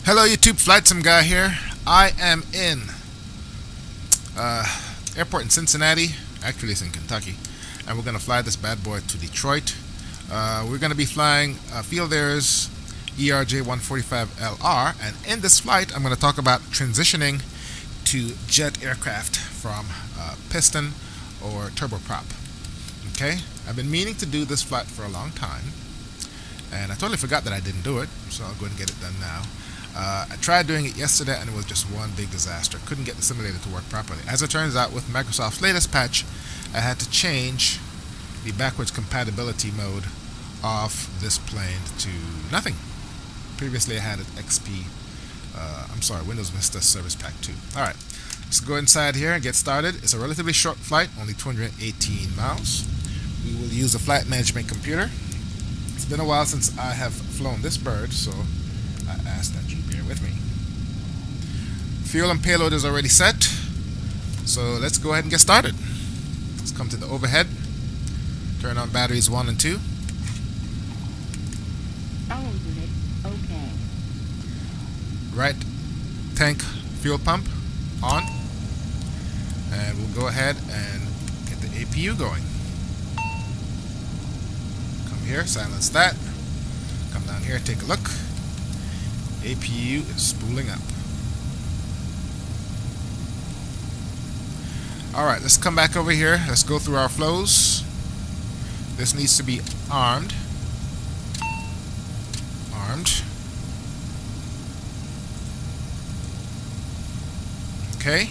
Hello YouTube, Flightsimguy here. I am in airport in Cincinnati. Actually it's in Kentucky. And we're going to fly this bad boy to Detroit. We're going to be flying Field Air's ERJ-145LR. And in this flight I'm going to talk about transitioning to jet aircraft from piston or turboprop. Okay, I've been meaning to do this flight for a long time. And I totally forgot that I didn't do it, so I'll go ahead and get it done now. I tried doing it yesterday and it was just one big disaster. Couldn't get the simulator to work properly. As it turns out, with Microsoft's latest patch, I had to change the backwards compatibility mode of this plane to nothing. Previously I had it Windows Vista Service Pack 2. Alright, let's go inside here and get started. It's a relatively short flight, only 218 miles. We will use a flight management computer. It's been a while since I have flown this bird, so I ask that you bear with me. Fuel and payload is already set, so let's go ahead and get started. Let's come to the overhead, turn on batteries 1 and 2. Power unit, okay. Right tank fuel pump on, and we'll go ahead and get the APU going. Come here, silence that. Come down here, take a look. APU is spooling up. Alright, let's come back over here. Let's go through our flows. This needs to be armed. Armed. Okay.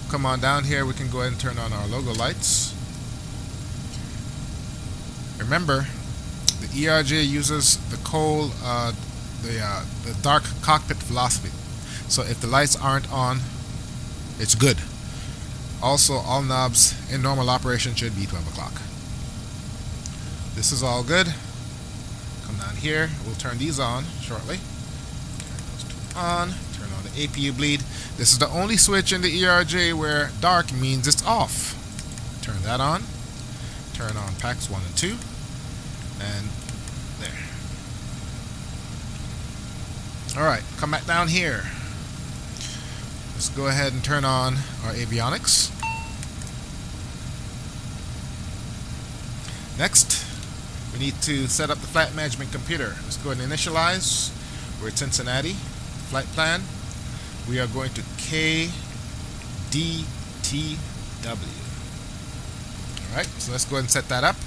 Come on down here. We can go ahead and turn on our logo lights. Remember, the ERJ uses the the dark cockpit philosophy. So if the lights aren't on, it's good. Also, all knobs in normal operation should be 12 o'clock. This is all good. Come down here. We'll turn these on shortly. Turn those two on. Turn on the APU bleed. This is the only switch in the ERJ where dark means it's off. Turn that on. Turn on packs 1 and 2. And there. Alright, come back down here. Let's go ahead and turn on our avionics. Next, we need to set up the flight management computer. Let's go ahead and initialize. We're at Cincinnati. Flight plan. We are going to KDTW. Alright, so let's go ahead and set that up.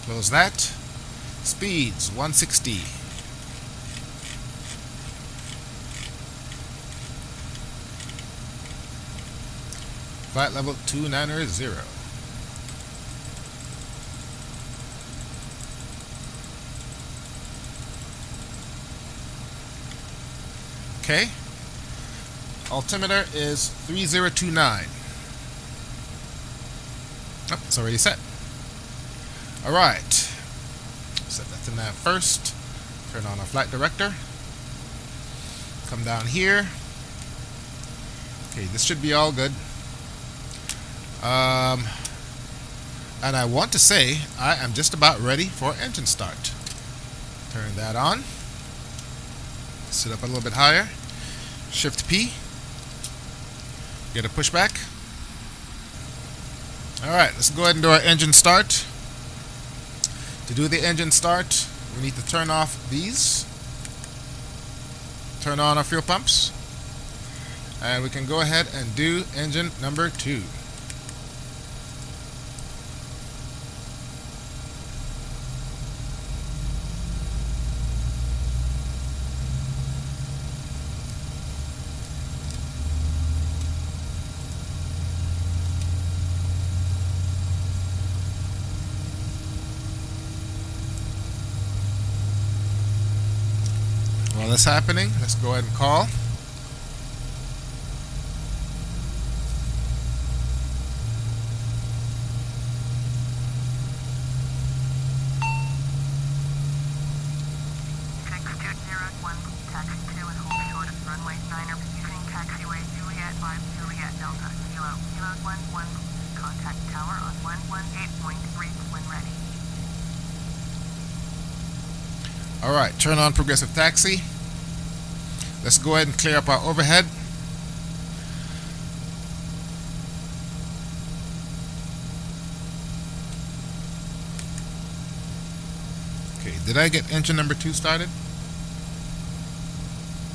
Close that. Speeds 160. Flight level 290. Okay. Altimeter is 3029. Oh, it's already set. Alright. Set that to nav first. Turn on our flight director. Come down here. Okay, this should be all good. And I want to say I am just about ready for engine start. Turn that on. Sit up a little bit higher. Shift P. Get a pushback. Alright, let's go ahead and do our engine start. To do the engine start, we need to turn off these. Turn on our fuel pumps. And we can go ahead and do engine number 2. While that's happening, let's go ahead and call. Alright, turn on progressive taxi. Let's go ahead and clear up our overhead. Okay, did I get engine number 2 started?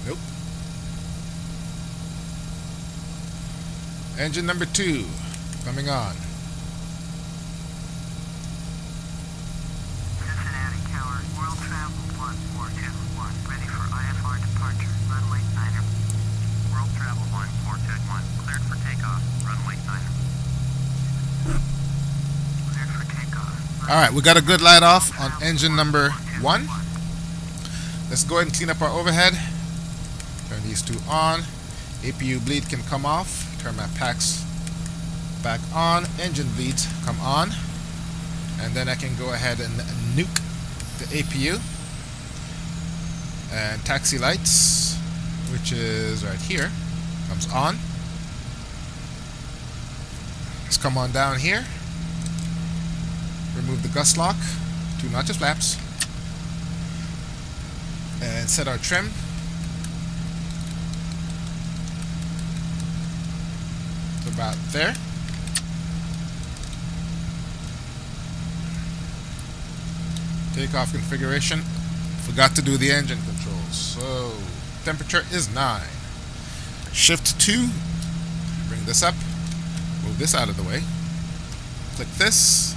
Nope. Engine number 2 coming on. Cincinnati Tower, World Travel 1421, ready for IFR departure, runway 9er. World Travel 1421, cleared for takeoff, runway 9er. Cleared for takeoff. Alright, we got a good light off on engine number 1. Let's go ahead and clean up our overhead. Turn these 2 on. APU bleed can come off. Turn my packs back on. Engine bleeds come on. And then I can go ahead and nuke the APU. And taxi lights, which is right here, comes on. Let's come on down here. Remove the gust lock, 2 notch flaps, and set our trim. To about there. Takeoff configuration. Forgot to do the engine controls. So temperature is 9. Shift 2. Bring this up. Move this out of the way. Click this.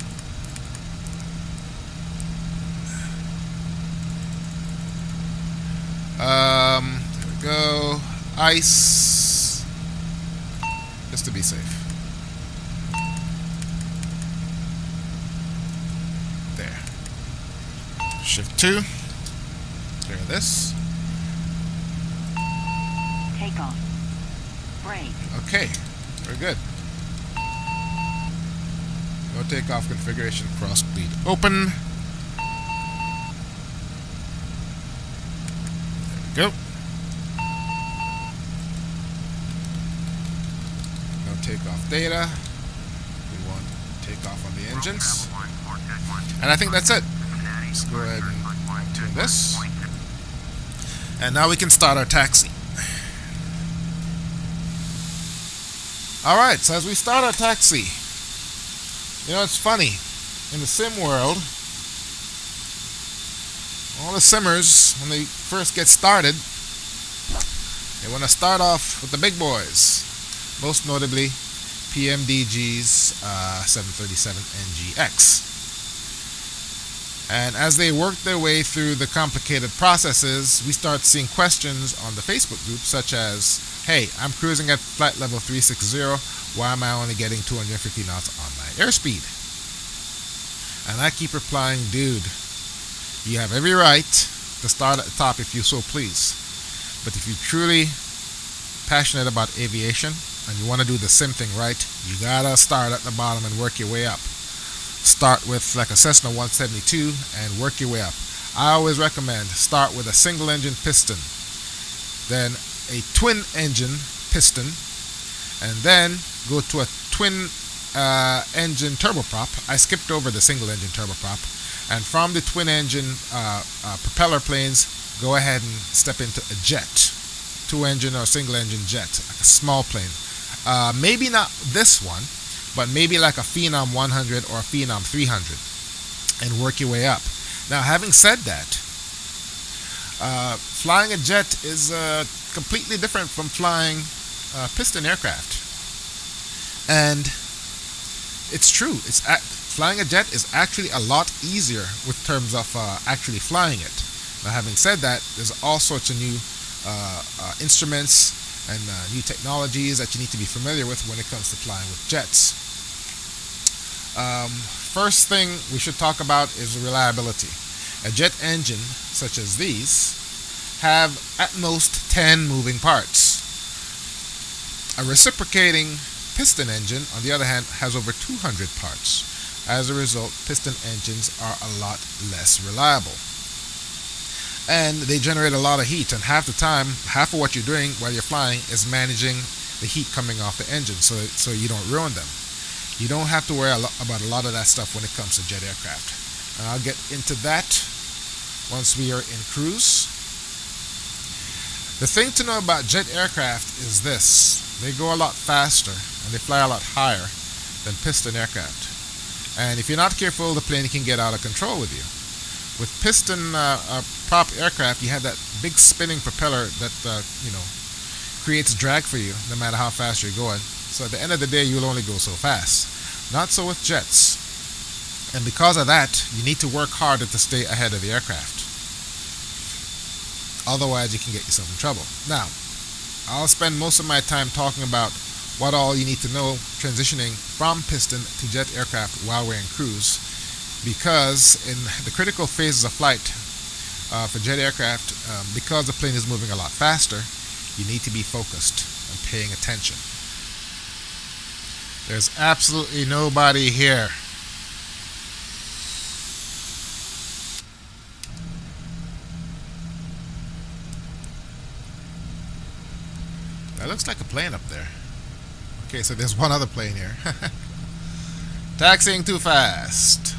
There we go. Ice. Just to be safe. There. Shift 2. Clear this. Takeoff. Brake. Okay. Very good. No takeoff configuration. Cross bleed open. Go. No takeoff data. We want takeoff on the engines. And I think that's it. Let's go ahead and tune this. And now we can start our taxi. Alright, so as we start our taxi, you know, it's funny. In the sim world, all the simmers, when they first get started, they want to start off with the big boys, most notably PMDG's 737 NGX. And as they work their way through the complicated processes, we start seeing questions on the Facebook group such as, hey, I'm cruising at flight level 360, why am I only getting 250 knots on my airspeed? And I keep replying, dude, you have every right to start at the top if you so please. But if you're truly passionate about aviation and you want to do the sim thing right, you gotta start at the bottom and work your way up. Start with like a Cessna 172 and work your way up. I always recommend start with a single engine piston, then a twin engine piston, and then go to a twin engine turboprop. I skipped over the single engine turboprop. And from the twin engine propeller planes, go ahead and step into a jet, 2-engine or single engine jet, like a small plane. Maybe not this one, but maybe like a Phenom 100 or a Phenom 300, and work your way up. Now, having said that, flying a jet is completely different from flying piston aircraft, and it's true. Flying a jet is actually a lot easier with terms of actually flying it. Now, having said that, there's all sorts of new instruments and new technologies that you need to be familiar with when it comes to flying with jets. First thing we should talk about is reliability. A jet engine, such as these, have at most 10 moving parts. A reciprocating piston engine, on the other hand, has over 200 parts. As a result, piston engines are a lot less reliable. And they generate a lot of heat, and half the time, half of what you're doing while you're flying is managing the heat coming off the engine so you don't ruin them. You don't have to worry about a lot of that stuff when it comes to jet aircraft. And I'll get into that once we are in cruise. The thing to know about jet aircraft is this: they go a lot faster and they fly a lot higher than piston aircraft. And if you're not careful, the plane can get out of control with you. With piston prop aircraft, you have that big spinning propeller that creates drag for you no matter how fast you're going. So at the end of the day, you'll only go so fast. Not so with jets. And because of that, you need to work harder to stay ahead of the aircraft. Otherwise, you can get yourself in trouble. Now, I'll spend most of my time talking about what all you need to know transitioning from piston to jet aircraft while we're in cruise, because in the critical phases of flight for jet aircraft, because the plane is moving a lot faster, you need to be focused and paying attention. There's absolutely nobody here. That looks like a plane up there. Okay, so there's one other plane here. Taxiing too fast.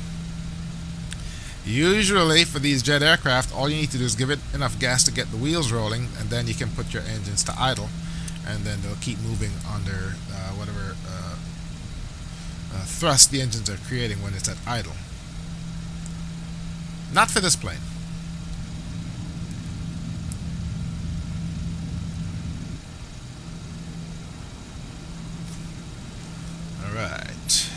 Usually for these jet aircraft, all you need to do is give it enough gas to get the wheels rolling, and then you can put your engines to idle, and then they'll keep moving under whatever thrust the engines are creating when it's at idle. Not for this plane. Alright.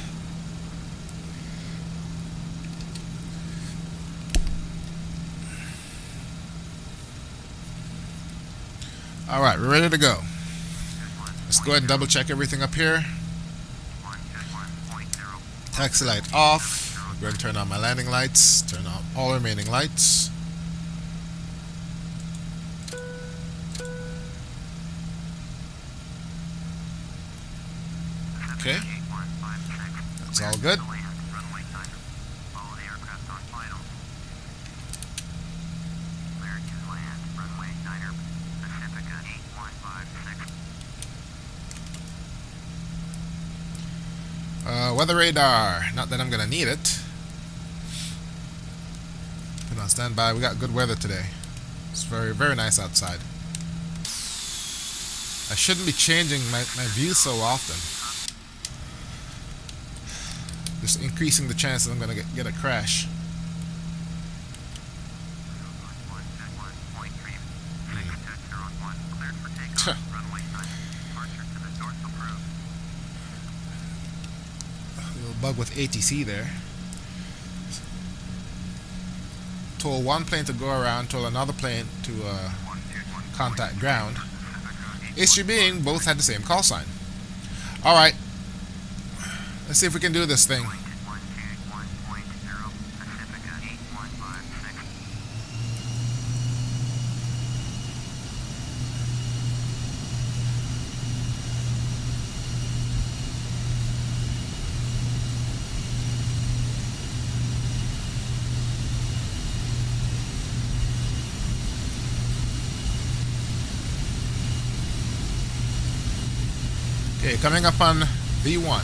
Alright, we're ready to go. Let's go ahead and double check everything up here. Taxi light off. I'm going to turn on my landing lights. Turn on all remaining lights. Okay. That's all good. Weather radar. Not that I'm going to need it. Put on standby. We got good weather today. It's very, very nice outside. I shouldn't be changing my view so often. Just increasing the chance that I'm going to get a crash. Bug with ATC there. Told one plane to go around, told another plane to contact ground. Issue being, both had the same call sign. Alright, let's see if we can do this thing. Okay, coming up on V1.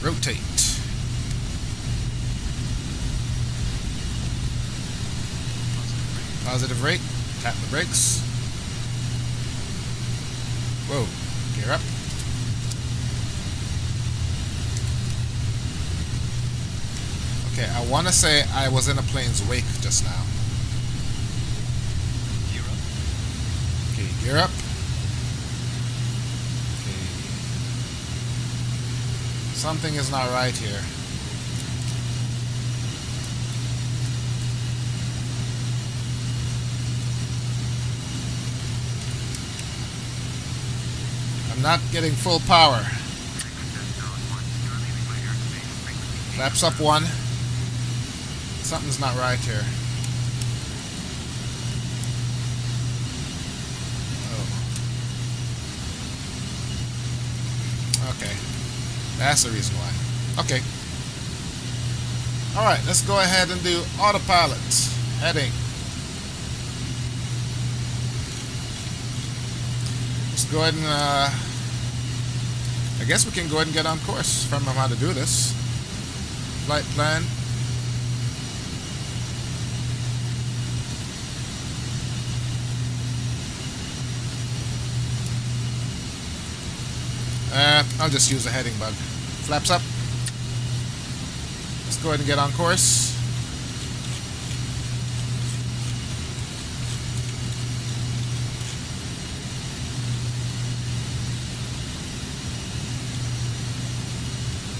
Rotate. Positive rate. Tap the brakes. Whoa. Gear up. Okay, I want to say I was in a plane's wake just now. Gear up. Okay. Something is not right here. I'm not getting full power. Flaps up one. Something's not right here. Okay, that's the reason why. Okay. Alright, let's go ahead and do autopilot. Heading. Let's go ahead and, I guess we can go ahead and get on course if I know how to do this. Flight plan. I'll just use a heading bug. Flaps up. Let's go ahead and get on course.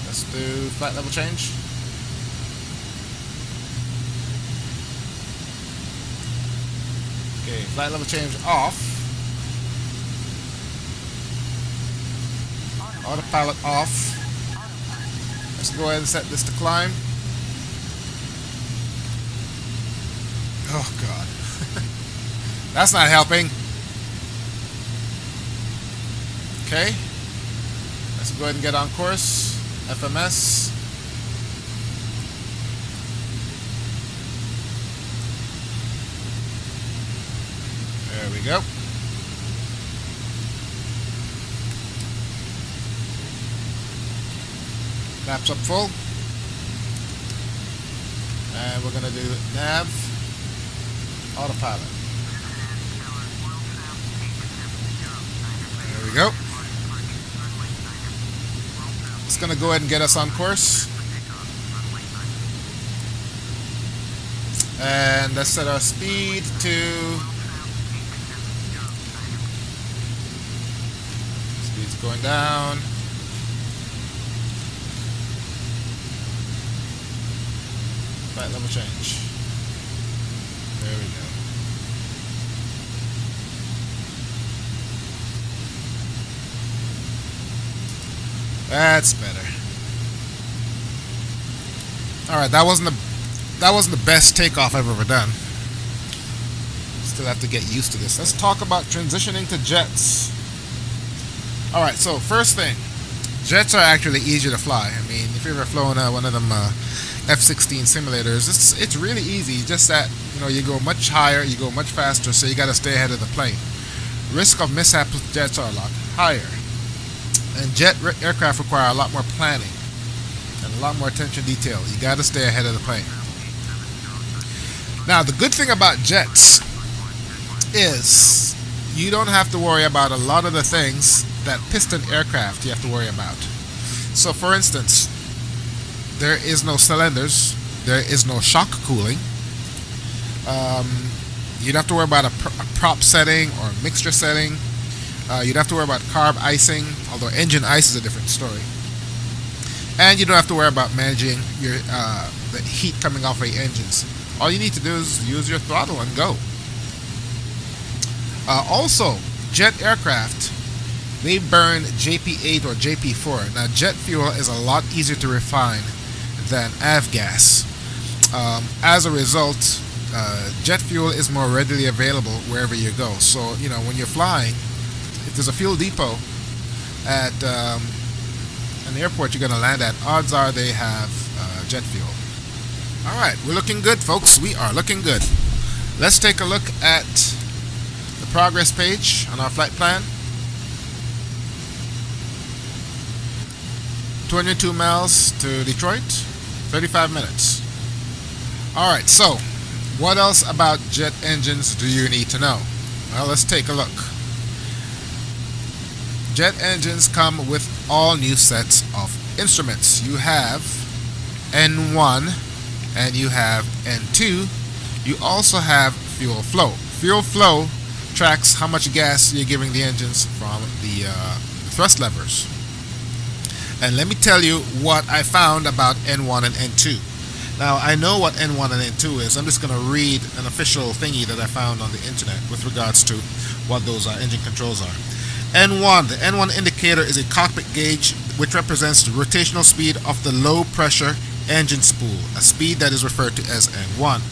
Let's do flight level change. Okay, flight level change off. Autopilot off. Let's go ahead and set this to climb. Oh God. That's not helping. Okay. Let's go ahead and get on course. FMS. There we go. Maps up full. And we're going to do nav, autopilot. There we go. It's going to go ahead and get us on course. And let's set our speed to... Speed's going down. Flight level change. There we go. That's better. All right, that wasn't the best takeoff I've ever done. Still have to get used to this. Let's talk about transitioning to jets. All right, so first thing, jets are actually easier to fly. I mean, if you've ever flown one of them F-16 simulators, it's really easy. Just that, you know, you go much higher, you go much faster, so you got to stay ahead of the plane. Risk of mishap with jets are a lot higher, and jet aircraft require a lot more planning and a lot more attention to detail. You got to stay ahead of the plane. Now, the good thing about jets is you don't have to worry about a lot of the things that piston aircraft you have to worry about. So, for instance, there is no cylinders, there is no shock cooling. You'd have to worry about a prop setting or mixture setting. You'd have to worry about carb icing, although engine ice is a different story. And you don't have to worry about managing your the heat coming off of your engines. All you need to do is use your throttle and go. Also, jet aircraft, they burn JP8 or JP4. Now, jet fuel is a lot easier to refine than avgas. As a result, jet fuel is more readily available wherever you go. So, you know, when you're flying, if there's a fuel depot at an airport you're going to land at, odds are they have jet fuel. All right, we're looking good, folks. We are looking good. Let's take a look at the progress page on our flight plan. 22 miles to Detroit, 35 minutes. All right, so what else about jet engines do you need to know? Well, let's take a look. Jet engines come with all new sets of instruments. You have N1 and you have N2. You also have fuel flow. Fuel flow tracks how much gas you're giving the engines from the thrust levers. And let me tell you what I found about N1 and N2. Now, I know what N1 and N2 is. I'm just going to read an official thingy that I found on the internet with regards to what those engine controls are. N1, the N1 indicator is a cockpit gauge which represents the rotational speed of the low pressure engine spool, a speed that is referred to as N1.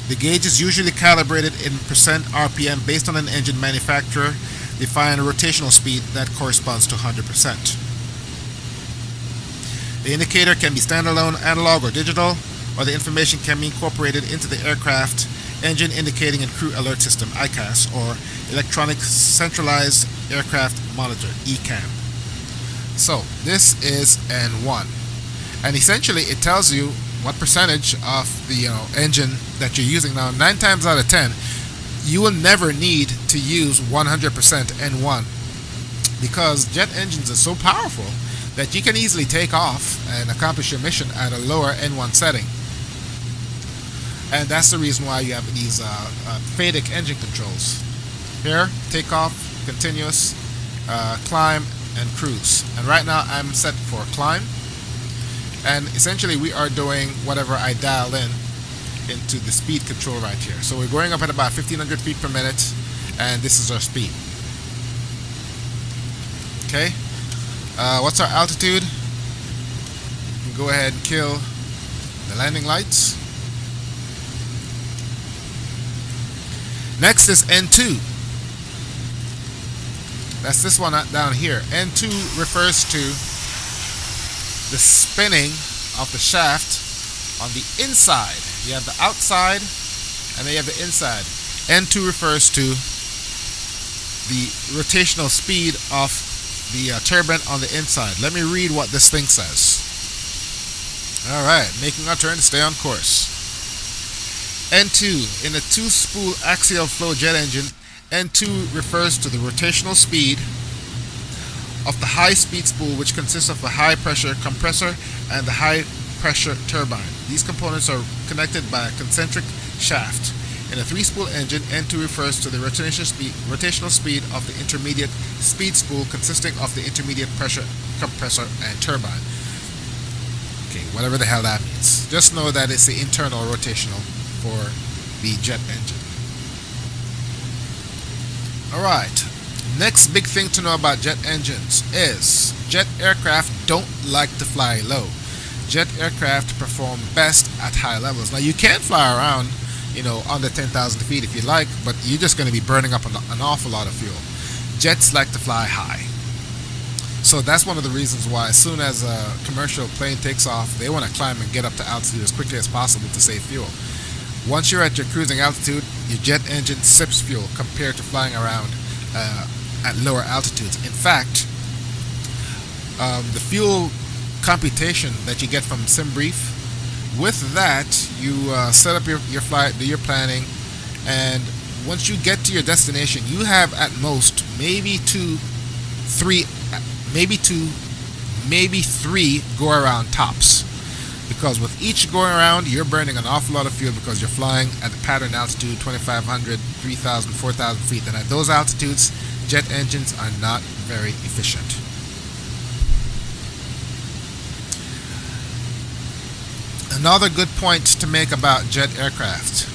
The gauge is usually calibrated in % RPM based on an engine manufacturer define a rotational speed that corresponds to 100%. The indicator can be standalone, analog, or digital, or the information can be incorporated into the aircraft Engine Indicating and Crew Alert System, ICAS, or Electronic Centralized Aircraft Monitor, ECAM. So this is N1, and essentially it tells you what percentage of the engine that you're using. Now, 9 times out of 10, you will never need to use 100% N1. because jet engines are so powerful that you can easily take off and accomplish your mission at a lower N1 setting. And that's the reason why you have these FADIC engine controls. Here, takeoff, continuous, climb, and cruise. And right now I'm set for climb. And essentially we are doing whatever I dial into the speed control right here. So we're going up at about 1500 feet per minute, and this is our speed. Okay, what's our altitude? You can go ahead and kill the landing lights. Next is N2. That's this one down here. N2 refers to the spinning of the shaft on the inside. You have the outside and then you have the inside. N2 refers to the rotational speed of the turbine on the inside. Let me read what this thing says. Alright, making our turn to stay on course. N2, in a two-spool axial flow jet engine, N2 refers to the rotational speed of the high-speed spool, which consists of a high-pressure compressor and the high-pressure turbine. These components are connected by a concentric shaft. In a three-spool engine, N2 refers to the rotational speed of the intermediate speed spool, consisting of the intermediate pressure compressor and turbine. Okay, whatever the hell that means. Just know that it's the internal rotational for the jet engine. Alright, next big thing to know about jet engines is jet aircraft don't like to fly low. Jet aircraft perform best at high levels. Now you can fly around, under 10,000 feet if you like, but you're just going to be burning up an awful lot of fuel. Jets like to fly high. So that's one of the reasons why as soon as a commercial plane takes off, they want to climb and get up to altitude as quickly as possible to save fuel. Once you're at your cruising altitude, your jet engine sips fuel compared to flying around at lower altitudes. In fact, the fuel computation that you get from SimBrief, with that you set up your flight, do your planning, and once you get to your destination, you have at most maybe three go around tops. Because with each going around, you're burning an awful lot of fuel because you're flying at the pattern altitude 2,500, 3,000, 4,000 feet. And at those altitudes, jet engines are not very efficient. Another good point to make about jet aircraft.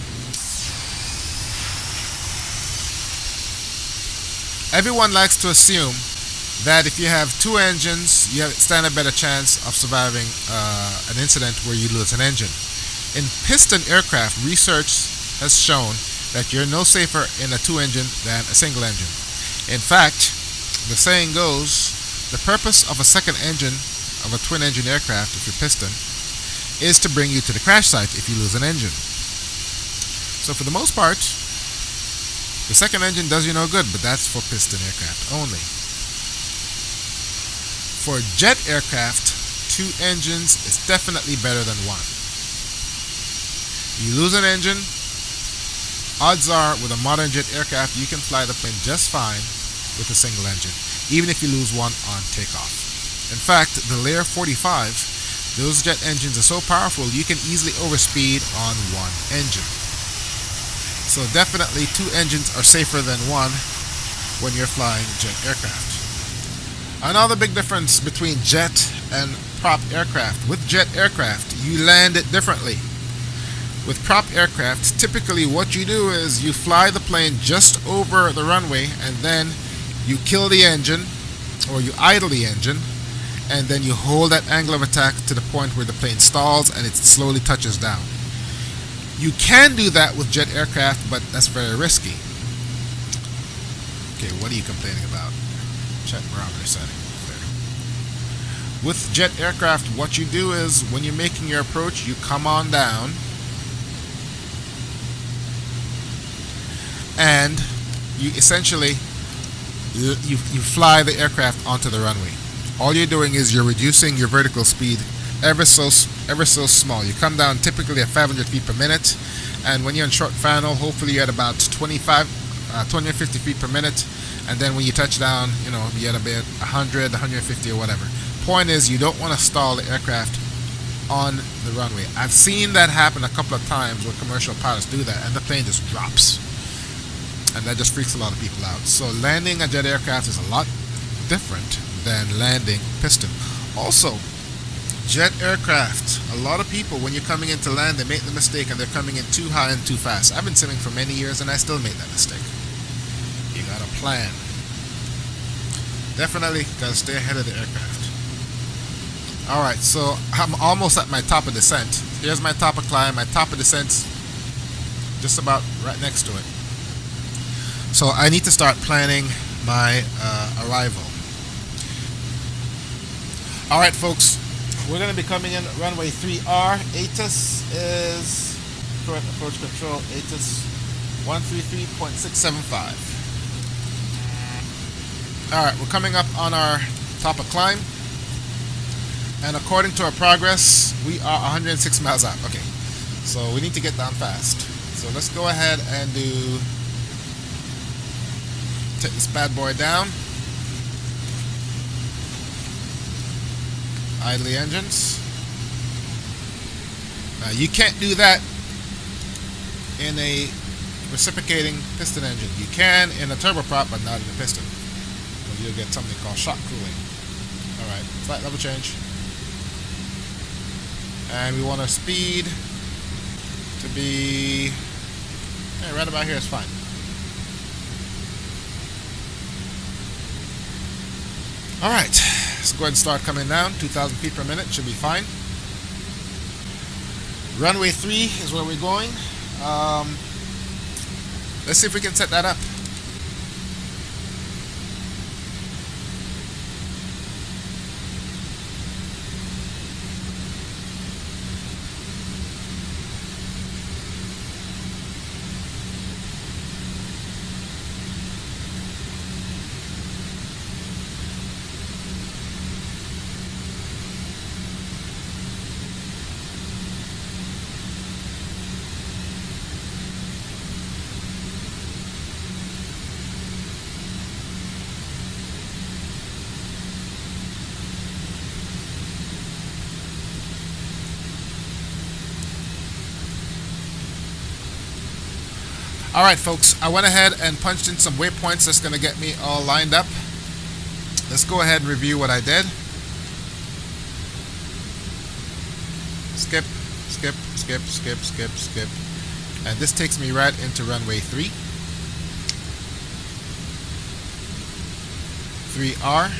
Everyone likes to assume that if you have two engines, you stand a better chance of surviving an incident where you lose an engine. In piston aircraft, research has shown that you're no safer in a two-engine than a single engine. In fact, the saying goes, the purpose of a second engine of a twin-engine aircraft, if you're piston, is to bring you to the crash site if you lose an engine. So for the most part, the second engine does you no good, but that's for piston aircraft only. For jet aircraft, two engines is definitely better than one. You lose an engine, odds are with a modern jet aircraft you can fly the plane just fine with a single engine, even if you lose one on takeoff. In fact, the Lear 45, those jet engines are so powerful you can easily overspeed on one engine. So definitely two engines are safer than one when you're flying jet aircraft. Another big difference between jet and prop aircraft. With jet aircraft, you land it differently. With prop aircraft, typically what you do is you fly the plane just over the runway and then you kill the engine or you idle the engine and then you hold that angle of attack to the point where the plane stalls and it slowly touches down. You can do that with jet aircraft, but that's very risky. Okay, what are you complaining about? Check barometer setting. There. With jet aircraft, what you do is when you're making your approach, you come on down and you essentially you fly the aircraft onto the runway. All you're doing is you're reducing your vertical speed ever so small. You come down typically at 500 feet per minute, and when you're in short final, hopefully you're at about 20 or 50 feet per minute. and then when you touch down, you know, you get a bit 100, 150 or whatever. Point is, you don't want to stall the aircraft on the runway. I've seen that happen a couple of times where commercial pilots do that, and the plane just drops, and that just freaks a lot of people out. So landing a jet aircraft is a lot different than landing piston. Also, jet aircraft, a lot of people, when you're coming in to land, they make the mistake and they're coming in too high and too fast. I've been simming for many years and I still make that mistake. You gotta plan. Definitely gotta stay ahead of the aircraft. Alright, so I'm almost at my top of descent. Here's my top of climb. My top of descent's just about right next to it. So I need to start planning my arrival. Alright folks, we're going to be coming in runway 3R. ATIS is current approach control, ATIS 133.675. Alright, we're coming up on our top of climb. And according to our progress, we are 106 miles out. Okay, so we need to get down fast. So let's go ahead and take this bad boy down. Idle the engines. Now you can't do that in a reciprocating piston engine. You can in a turboprop, but not in a piston. So you'll get something called shock cooling. Alright, flight level change. And we want our speed to be right about here is fine. Alright, let's go ahead and start coming down. 2,000 feet per minute should be fine. Runway 3 is where we're going. Let's see if we can set that up. Alright folks, I went ahead and punched in some waypoints that's going to get me all lined up. Let's go ahead and review what I did. Skip, skip, skip, skip, skip, skip. And this takes me right into runway 3. 3R.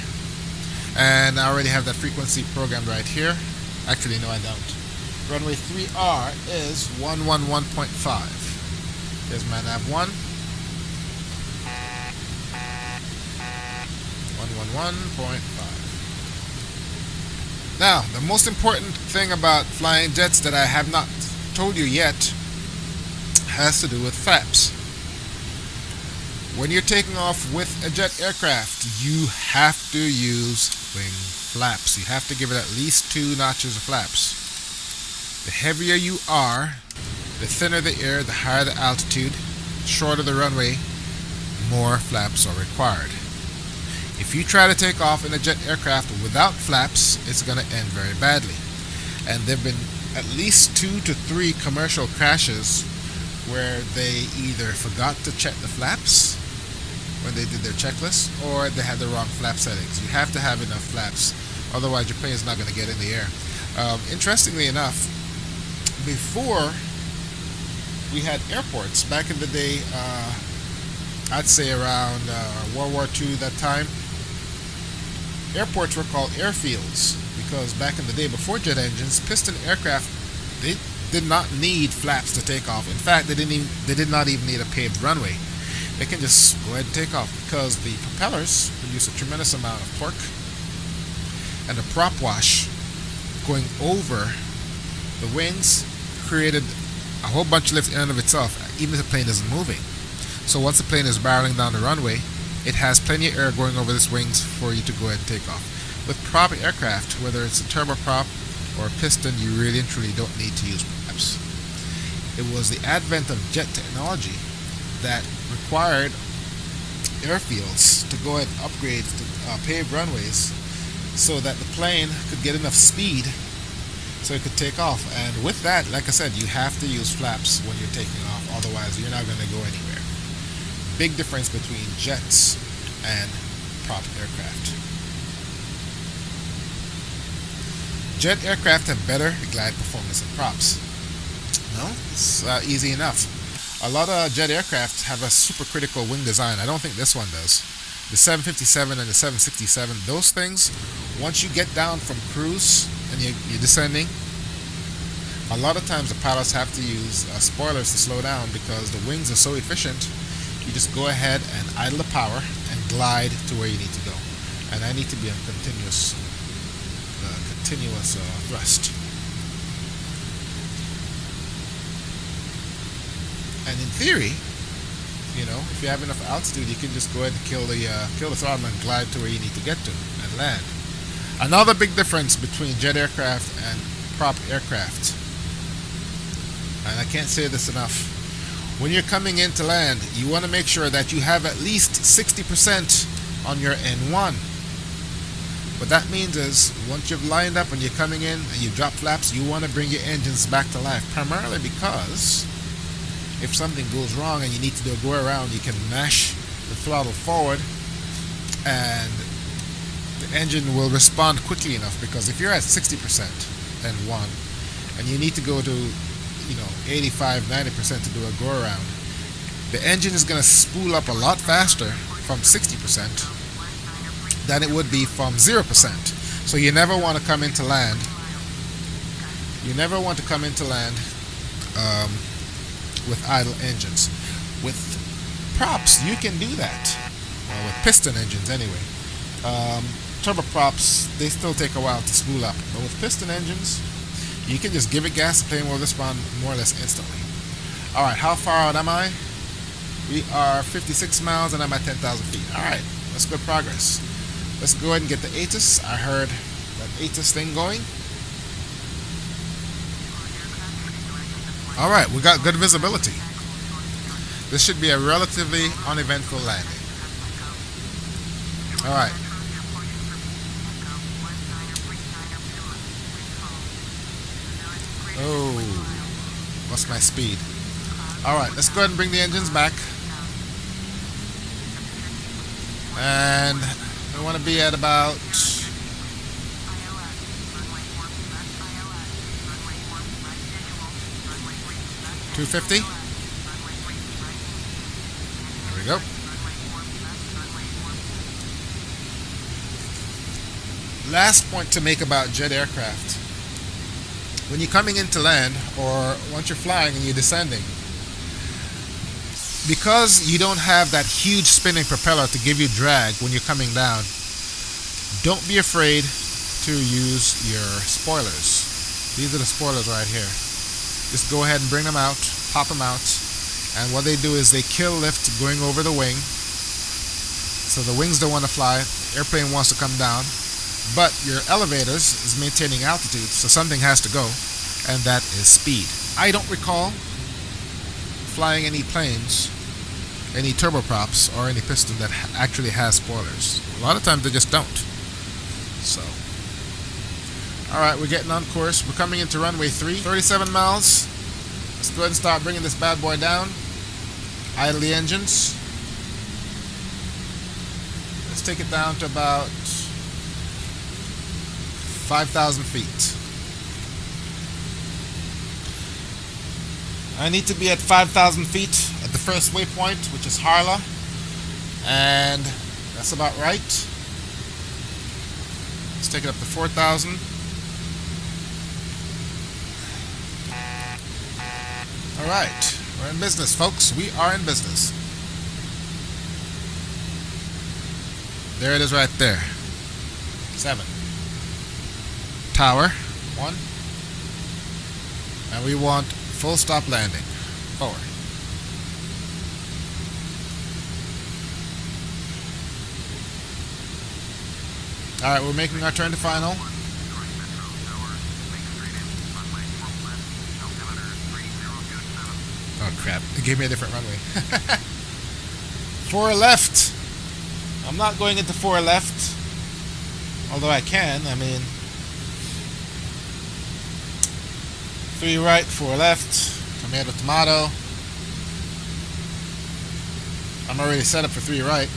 And I already have that frequency programmed right here. Actually, no I don't. Runway 3R is 111.5. There's my nav 1. 111.5. Now, the most important thing about flying jets that I have not told you yet has to do with flaps. When you're taking off with a jet aircraft, you have to use wing flaps. You have to give it at least 2 notches of flaps. The heavier you are, the thinner the air, the higher the altitude, shorter the runway, more flaps are required. If you try to take off in a jet aircraft without flaps, it's going to end very badly. And there have been at least 2 to 3 commercial crashes where they either forgot to check the flaps when they did their checklist, or they had the wrong flap settings. You have to have enough flaps, otherwise your plane is not going to get in the air. Interestingly enough, before we had airports, back in the day, I'd say around World War II, that time, airports were called airfields, because back in the day, before jet engines, piston aircraft, they did not need flaps to take off. In fact, they did not even need a paved runway. They can just go ahead and take off, because the propellers produce a tremendous amount of torque, and the prop wash going over the wings created a whole bunch of lift in and of itself, even if the plane isn't moving. So once the plane is barreling down the runway, it has plenty of air going over its wings for you to go ahead and take off. With prop aircraft, whether it's a turboprop or a piston, you really and truly don't need to use flaps. It was the advent of jet technology that required airfields to go ahead and upgrade to paved runways so that the plane could get enough speed so it could take off. And with that, like I said, you have to use flaps when you're taking off, otherwise you're not going to go anywhere. Big difference between jets and prop aircraft. Jet aircraft have better glide performance than props. No, it's easy enough. A lot of jet aircraft have a supercritical wing design. I don't think this one does. The 757 and the 767, those things, once you get down from cruise and you're descending, a lot of times the pilots have to use spoilers to slow down because the wings are so efficient. You just go ahead and idle the power and glide to where you need to go. And I need to be on continuous thrust. And in theory, if you have enough altitude, you can just go ahead and kill the throttle and glide to where you need to get to and land. Another big difference between jet aircraft and prop aircraft, and I can't say this enough, when you're coming in to land, you want to make sure that you have at least 60% on your N1. What that means is, once you've lined up and you're coming in and you drop flaps, you want to bring your engines back to life, primarily because if something goes wrong and you need to do a go around, you can mash the throttle forward and the engine will respond quickly enough. Because if you're at 60% N1 and you need to go to 85-90% to do a go around, the engine is going to spool up a lot faster from 60% than it would be from 0%. So you never want to come into land. With idle engines. With props, you can do that. With piston engines, anyway. Turboprops, they still take a while to spool up. But with piston engines, you can just give it gas, the plane will respond more or less instantly. Alright, how far out am I? We are 56 miles and I'm at 10,000 feet. Alright, that's good progress. Let's go ahead and get the ATIS. I heard that ATIS thing going. Alright, we got good visibility. This should be a relatively uneventful landing. Alright. Oh, what's my speed? Alright, let's go ahead and bring the engines back. And I want to be at about 250. There we go. Last point to make about jet aircraft. When you're coming into land, or once you're flying and you're descending, because you don't have that huge spinning propeller to give you drag when you're coming down, don't be afraid to use your spoilers. These are the spoilers right here. Just go ahead and bring them out, pop them out, and what they do is they kill lift going over the wing. So the wings don't want to fly, the airplane wants to come down, but your elevators is maintaining altitude, so something has to go, and that is speed. I don't recall flying any planes, any turboprops, or any piston that actually has spoilers. A lot of times they just don't. So, alright, we're getting on course. We're coming into runway 3, 37 miles. Let's go ahead and start bringing this bad boy down. Idle the engines. Let's take it down to about 5,000 feet. I need to be at 5,000 feet at the first waypoint, which is Harla, and that's about right. Let's take it up to 4,000. Alright, we're in business, folks. We are in business. There it is right there. 7. Tower, 1. And we want full stop landing. 4. Alright, we're making our turn to final. Oh crap, it gave me a different runway. 4 left. I'm not going into 4 left, although I can. I mean, 3 right, 4 left, tomato, tomato. I'm already set up for 3 right.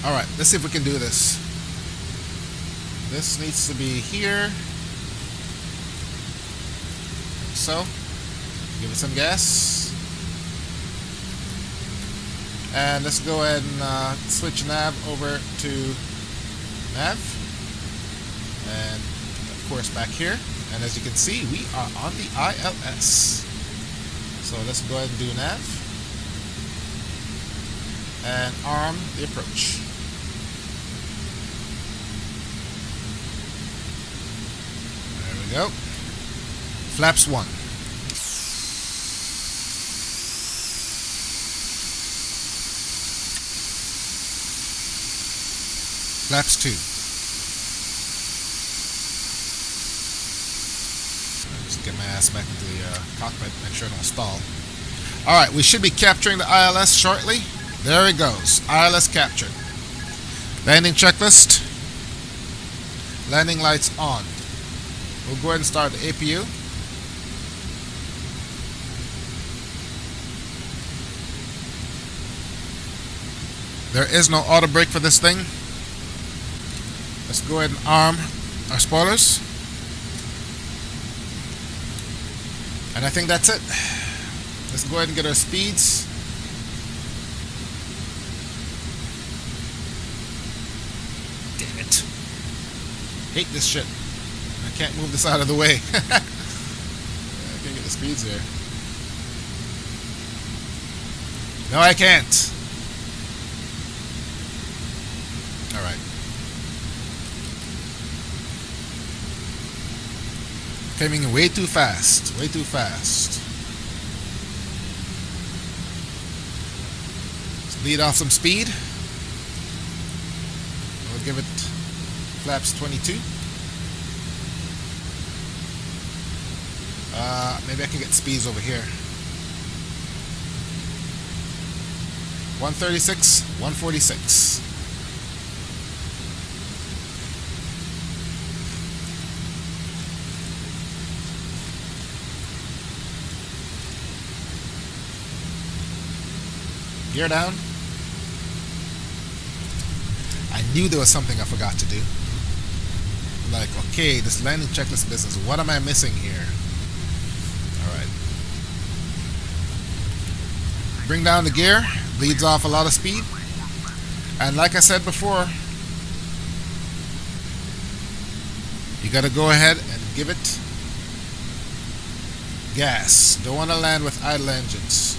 Alright, let's see if we can do this. This needs to be here. So, give it some gas. And let's go ahead and switch nav over to nav. And of course back here. And as you can see, we are on the ILS. So let's go ahead and do nav. And arm the approach. There we go. Flaps 1. Flaps 2. Just get my ass back into the cockpit, make sure I don't stall. Alright, we should be capturing the ILS shortly. There it goes. ILS captured. Landing checklist. Landing lights on. We'll go ahead and start the APU. There is no auto brake for this thing. Let's go ahead and arm our spoilers. And I think that's it. Let's go ahead and get our speeds. Damn it. Hate this shit. I can't move this out of the way. I can't get the speeds here. No, I can't. Alright. Coming way too fast. Way too fast. Let's lead off some speed. We'll give it flaps 22. Maybe I can get speeds over here. 136, 146. Gear down. I knew there was something I forgot to do. Like, okay, this landing checklist business, what am I missing here? Alright. Bring down the gear, leads off a lot of speed. And like I said before, you gotta go ahead and give it gas. Don't want to land with idle engines.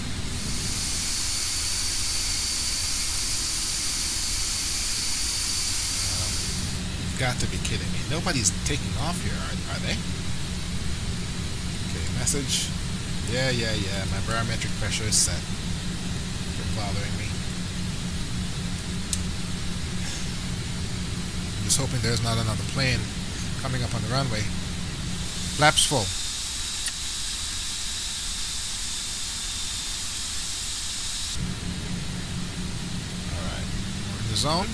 Got to be kidding me. Nobody's taking off here, are they? Okay, message. Yeah. My barometric pressure is set. Quit bothering me. I'm just hoping there's not another plane coming up on the runway. Flaps full. Alright, we're in the zone.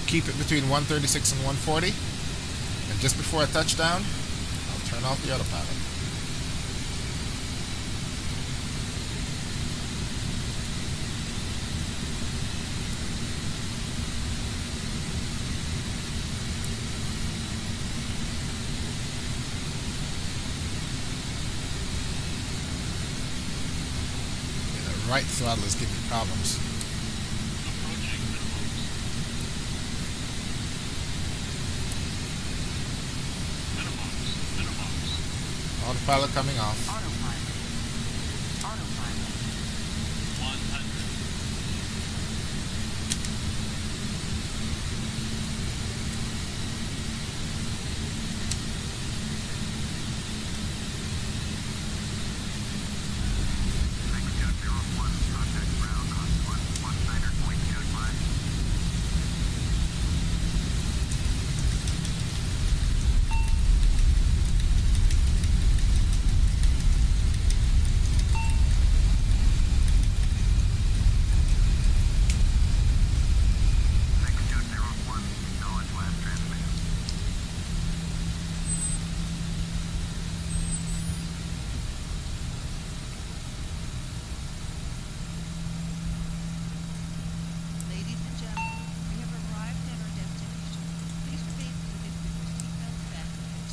Keep it between 136 and 140. And just before I touch down, I'll turn off the autopilot. Yeah, the right throttle is giving me problems. Autopilot coming off. Autopilot. Autopilot. 100.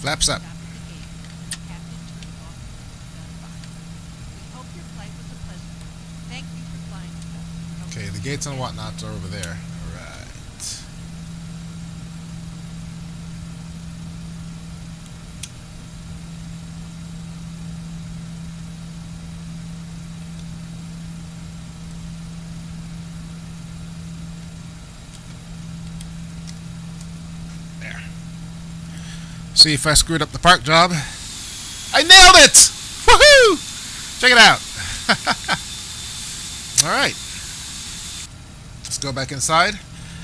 Flaps up. Okay, the gates and whatnots are over there. Alright. There. See if I screwed up the park job. I nailed it! Woohoo! Check it out. Alright. Let's go back inside.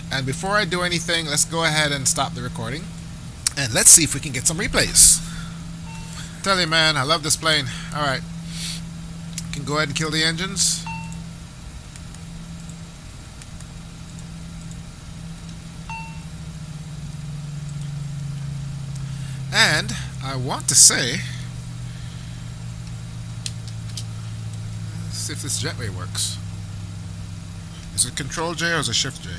And before I do anything, let's go ahead and stop the recording. And let's see if we can get some replays. Tell you, man, I love this plane. Alright. Can go ahead and kill the engines. And I want to say, let's see if this jetway works. Is it Control J or is it Shift J?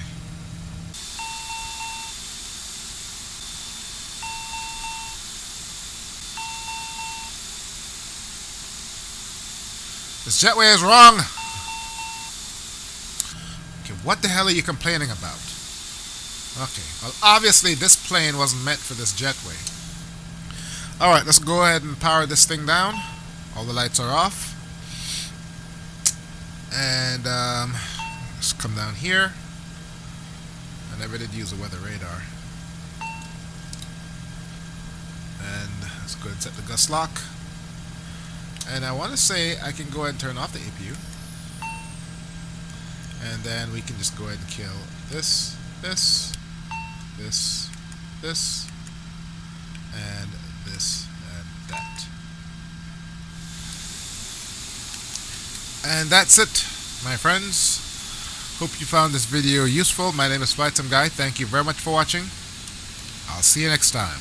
This jetway is wrong! Okay, what the hell are you complaining about? Okay, well obviously this plane wasn't meant for this jetway. Alright, let's go ahead and power this thing down. All the lights are off. And let's come down here. I never did use a weather radar. And let's go ahead and set the gust lock. And I want to say I can go ahead and turn off the APU. And then we can just go ahead and kill this, this, this, this, and this, and that. And that's it, my friends. Hope you found this video useful. My name is Flightsimguy. Thank you very much for watching. I'll see you next time.